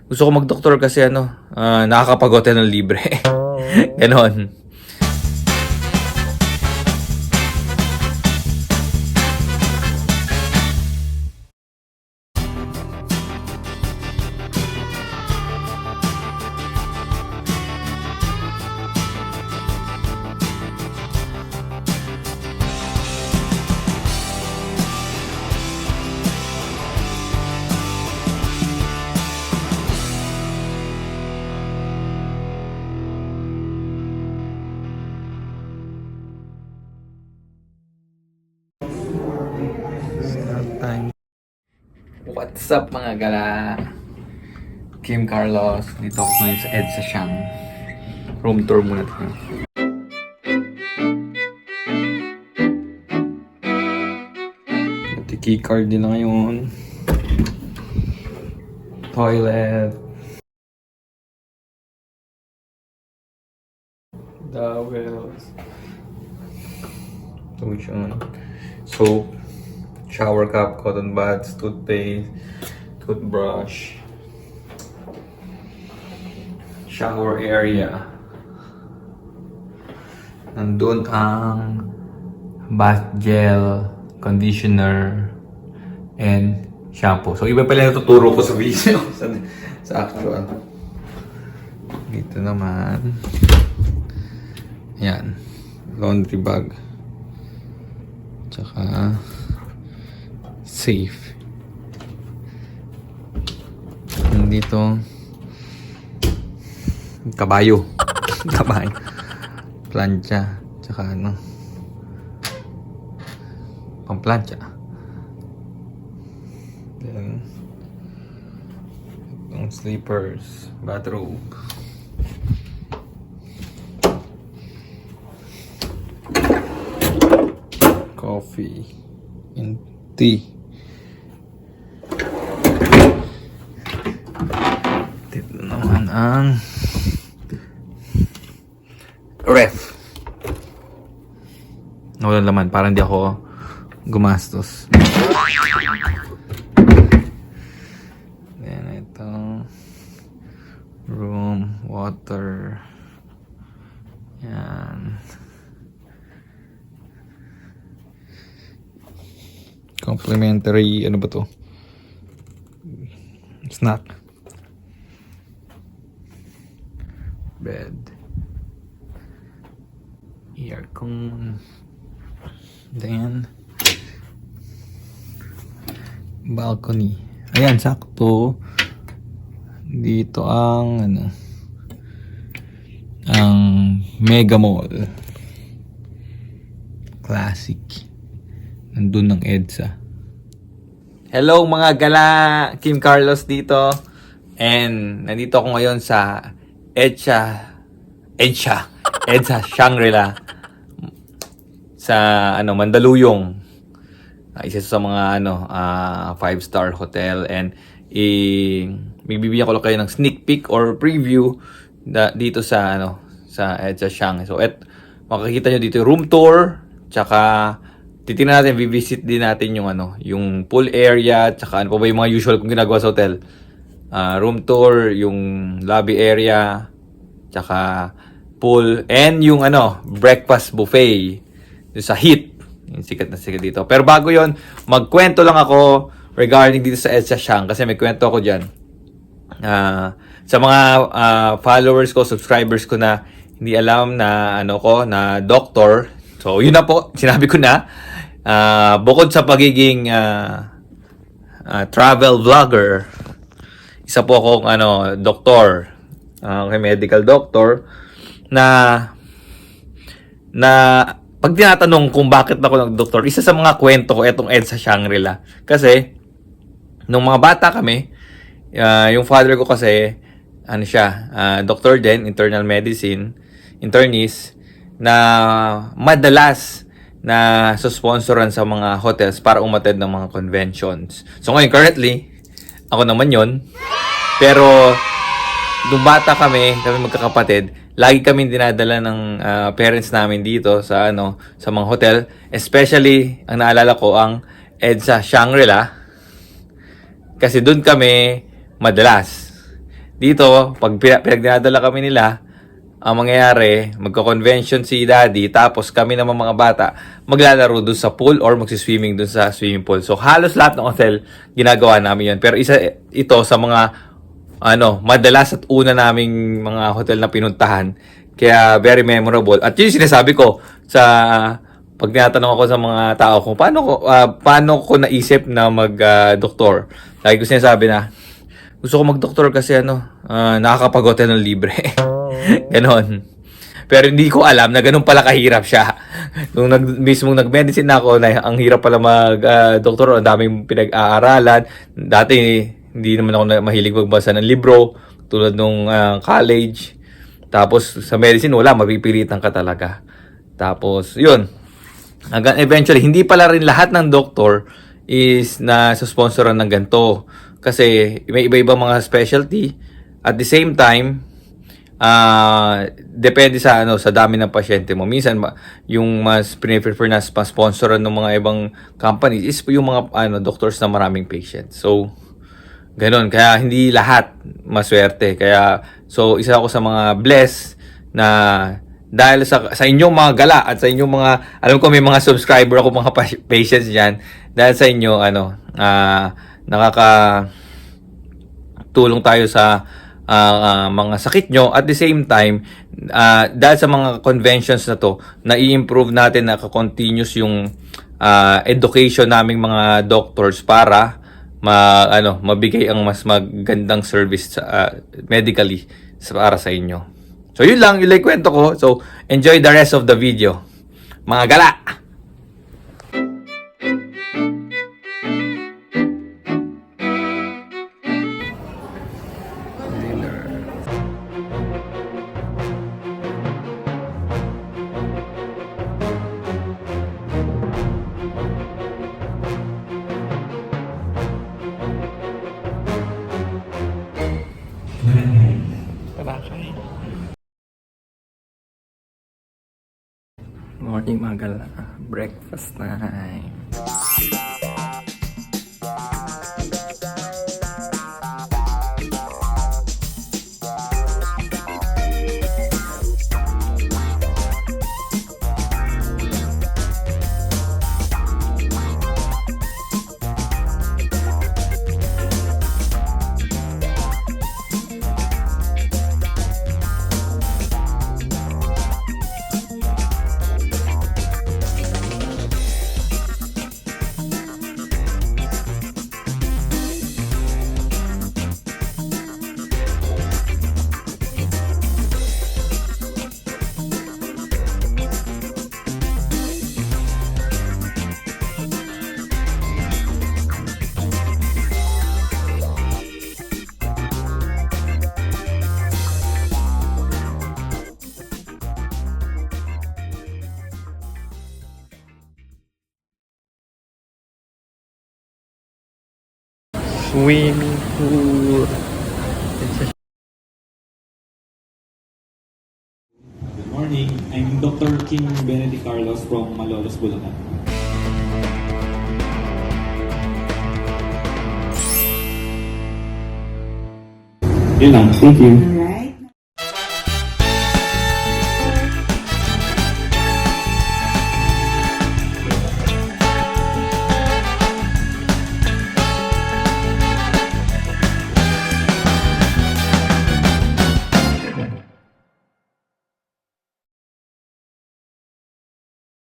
Gusto ko mag-doktor kasi nakakapag-hotel ng libre. Ganon. Time. What's up mga gala? Kim Carlos. Dito ako ngayon sa EDSA Siang. Room tour muna tayo. Ito keycard din na ngayon. Toilet. Towels. Lotion. Soap. Shower cap, cotton buds, toothpaste, toothbrush, shower area. Nandun ang bath gel, conditioner, and shampoo. So iba pala natuturo ko sa video, sa actual. Dito naman. Yan. Laundry bag. Tsaka safe. Dito kabayo. Kabayo. Plancha. Tsaka pamplancha. Then itong slippers, bathrobe. Coffee and tea. Dito naman ang ref. Wala laman, parang di ako gumastos. Then ito, room, water. Yan. Complimentary, ano ba to? Snack. Bed. Aircon. Then balcony. Ayan, sakto. Dito ang ang Mega Mall. Classic. Nandun ng EDSA. Hello mga gala! Kim Carlos dito. And nandito ako ngayon sa EDSA Shangri-La sa Mandaluyong. Isa sa mga 5-star hotel, and bibigyan ko lang kayo ng sneak peek or preview dito sa sa EDSA Siang. So makikita nyo dito yung room tour, tsaka titingnan natin, visit din natin yung pool area, tsaka ano pa ba yung mga usual kong ginagawa sa hotel. Room tour, yung lobby area, tsaka pool, and yung breakfast buffet sa Hit. Yung sikat na sikat dito. Pero bago yon, magkwento lang ako regarding dito sa EDSA Siang, kasi may kwento ako dyan. Sa mga followers ko, subscribers ko na hindi alam na na doctor. So yun na po, sinabi ko na. Bukod sa pagiging travel vlogger, isa po akong doktor, medical doctor, na pag tinatanong kung bakit ako nag-doktor, isa sa mga kwento ko etong EDSA Shangri-La. Kasi nung mga bata kami, yung father ko kasi doctor din, internal medicine, internist, na madalas na susponsoran sa mga hotels para umattend ng mga conventions. So ngayon, currently, ako naman yon. Pero nung bata kami magkakapatid, lagi kami dinadala ng parents namin dito sa sa mga hotel, especially ang naalala ko ang EDSA Shangri-La, kasi doon kami madalas. Dito, pag pinagdadala kami nila, ang mangyayari, magko-convention si daddy, tapos kami naman mga bata, maglalaro dun sa pool or magsiswimming dun sa swimming pool. So, halos lahat ng hotel, ginagawa namin yun. Pero ito sa mga, madalas at una naming mga hotel na pinuntahan. Kaya, very memorable. At yun yung sinasabi ko sa, pag tinatanong ako sa mga tao kung paano ko naisip na mag-doktor. Lagi ko sinasabi na, gusto ko mag-doktor kasi nakakapag-hotel ng libre. Ganon. Pero hindi ko alam na ganun pala kahirap siya. Nung mismong nag-medicine ako, na ang hirap pala mag-doktor, ang daming pinag-aaralan. Dati, hindi naman ako mahilig magbasa ng libro, tulad nung college. Tapos, sa medicine, wala, mapipilitan ka talaga. Tapos, yun. Hanggang eventually, hindi pala rin lahat ng doktor is na sponsoran ng ganito. Kasi, may iba-ibang mga specialty. At the same time, depende sa dami ng pasyente mo. Minsan yung mas prefer na sponsoran ng mga ibang companies is yung mga doctors na maraming patients. So ganoon, kaya hindi lahat maswerte. Kaya so isa ako sa mga blessed na dahil sa inyong mga gala at sa inyong mga, alam ko may mga subscriber ako, mga patients diyan, dahil sa inyo nakakatulong tayo sa mga sakit nyo. At the same time, dahil sa mga conventions na to, na-i-improve natin, naka-continuous yung education naming mga doctors para mabigay ang mas magandang service medically para sa inyo. So yun lang, yung kwento ko. So enjoy the rest of the video. Mga gala! Morning mga gala. Breakfast time. Swimming pool. Good morning. I'm Dr. King Benedict Carlos from Malolos, Bulacan. Yun lang. Thank you.